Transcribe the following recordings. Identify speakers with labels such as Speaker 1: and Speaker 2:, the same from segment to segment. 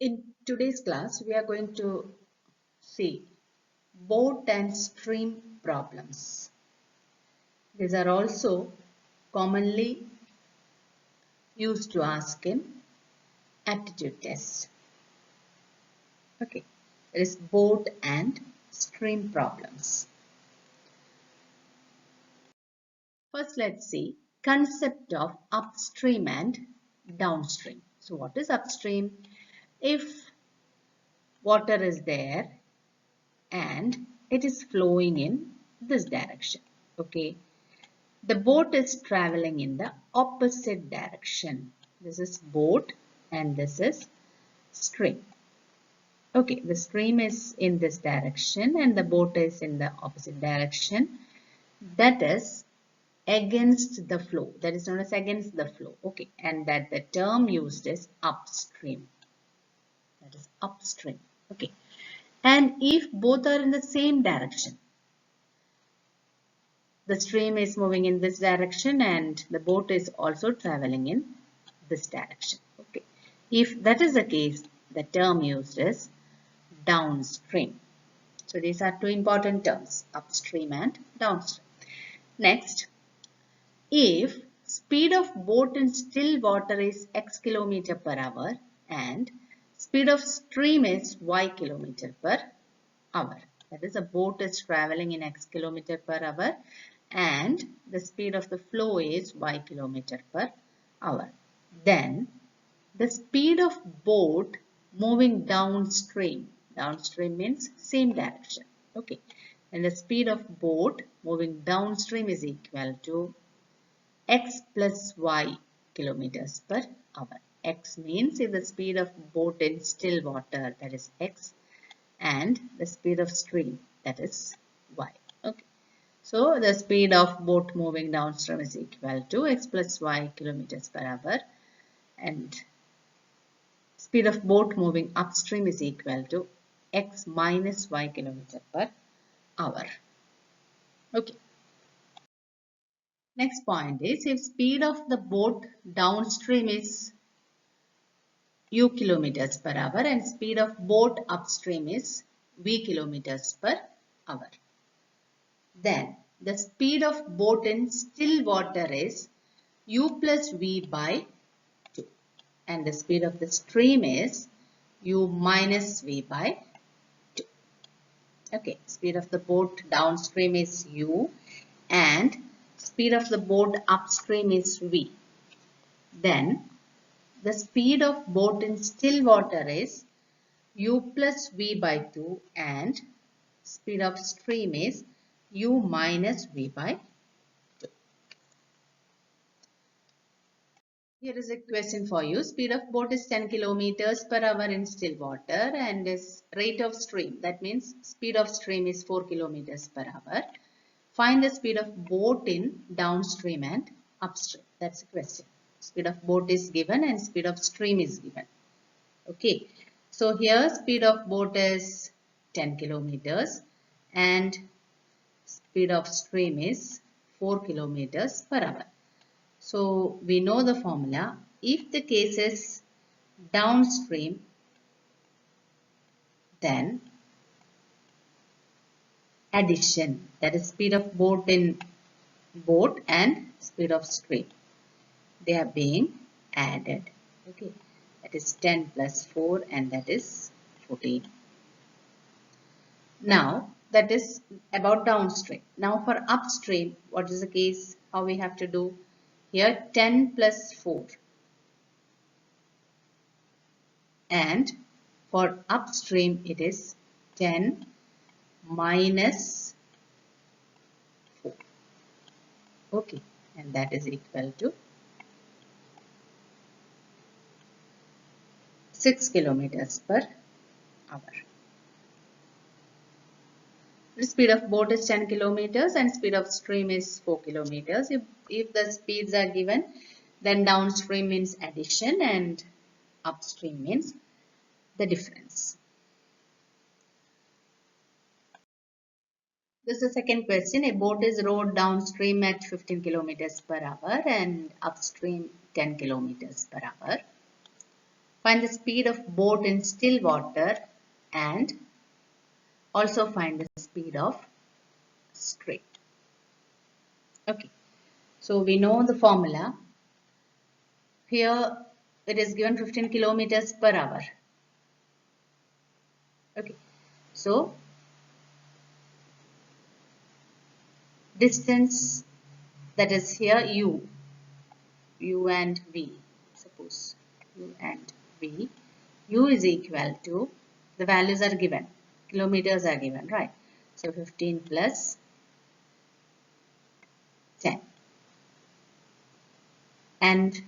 Speaker 1: In today's class, we are going to see boat and stream problems. These are also commonly used to ask in aptitude tests. Okay, there is boat and stream problems. First, let's see concept of upstream and downstream. So, what is upstream? If water is there and it is flowing in this direction. Okay, the boat is traveling in the opposite direction. This is boat and this is stream. Okay, the stream is in this direction and the boat is in the opposite direction. That is against the flow. That is known as against the flow. Okay, and that the term used is upstream. That is upstream. Okay, and if both are in the same direction, the stream is moving in this direction and the boat is also traveling in this direction. Okay. If that is the case, the term used is downstream. So these are two important terms, upstream and downstream. Next, if speed of boat in still water is x kilometer per hour and speed of stream is y kilometer per hour. That is, a boat is traveling in x kilometer per hour and the speed of the flow is y kilometer per hour. Then the speed of boat moving downstream. Downstream means same direction. Okay. And the speed of boat moving downstream is equal to x plus y kilometers per hour. X means if the speed of boat in still water, that is x, and the speed of stream, that is y. Okay. So the speed of boat moving downstream is equal to x plus y kilometers per hour, and speed of boat moving upstream is equal to x minus y kilometer per hour. Okay. Next point is if speed of the boat downstream is u kilometers per hour and speed of boat upstream is v kilometers per hour. Then the speed of boat in still water is u plus v by 2 and the speed of the stream is u minus v by 2. Okay, speed of the boat downstream is u and speed of the boat upstream is v. Then the speed of boat in still water is u plus v by 2 and speed of stream is u minus v by 2. Here is a question for you. Speed of boat is 10 kilometers per hour in still water and is rate of stream. That means speed of stream is 4 kilometers per hour. Find the speed of boat in downstream and upstream. That's the question. Speed of boat is given and speed of stream is given. Okay. So here speed of boat is 10 kilometers and speed of stream is 4 kilometers per hour. So we know the formula. If the case is downstream, then addition, that is speed of boat in boat and speed of stream, they are being added. Okay, that is 10 plus 4 and that is 14. Now that is about downstream. Now for upstream, what is the case? How we have to do? Here 10 plus 4 and for upstream it is 10 minus 4. Okay, and that is equal to 6 kilometers per hour. The speed of boat is 10 kilometers and speed of stream is 4 kilometers. If the speeds are given, then downstream means addition and upstream means the difference. This is the second question. A boat is rowed downstream at 15 kilometers per hour and upstream 10 kilometers per hour. Find the speed of boat in still water and also find the speed of stream. Okay, so we know the formula. Here it is given 15 kilometers per hour. Okay, so distance, that is here u and v, suppose u and v, u is equal to, the values are given, kilometers are given, right? So 15 plus 10, and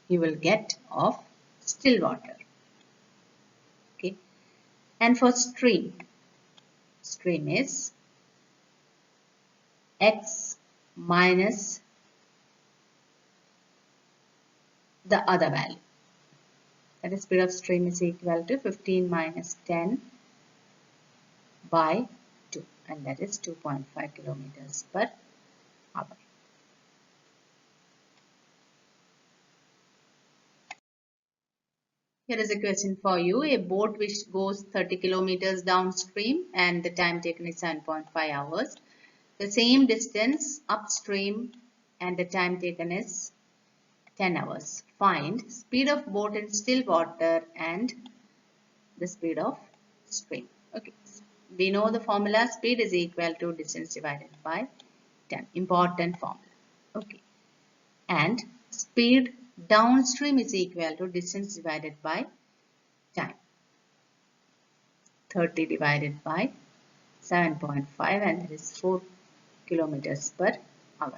Speaker 1: you will get of still water. Okay, and for stream is x minus the other value. That is, speed of stream is equal to 15 minus 10 by 2, and that is 2.5 kilometers per hour. Here is a question for you. A boat which goes 30 kilometers downstream and the time taken is 7.5 hours. The same distance upstream and the time taken is 10 hours. Find speed of boat in still water and the speed of stream. Okay, we know the formula, speed is equal to distance divided by 10. Important formula. Okay, and speed downstream is equal to distance divided by time. 30 divided by 7.5, and that is 4 kilometers per hour.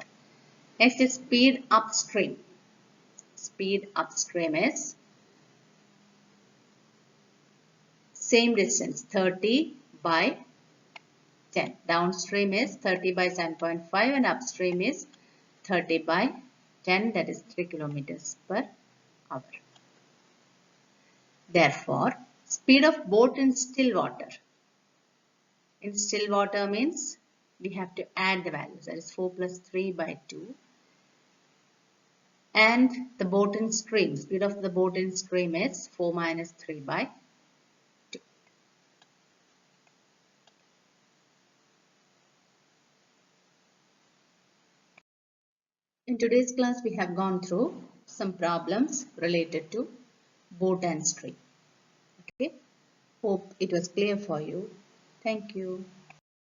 Speaker 1: Next is speed upstream. Speed upstream is same distance, 30 by 10. Downstream is 30 by 7.5 and upstream is 30 by 10, that is 3 kilometers per hour. Therefore, speed of boat in still water. In still water means we have to add the values, that is 4 plus 3 by 2. And the boat in stream, speed of the boat in stream is 4 minus 3 by 2. In today's class, we have gone through some problems related to boat and stream. Okay, hope it was clear for you. Thank you.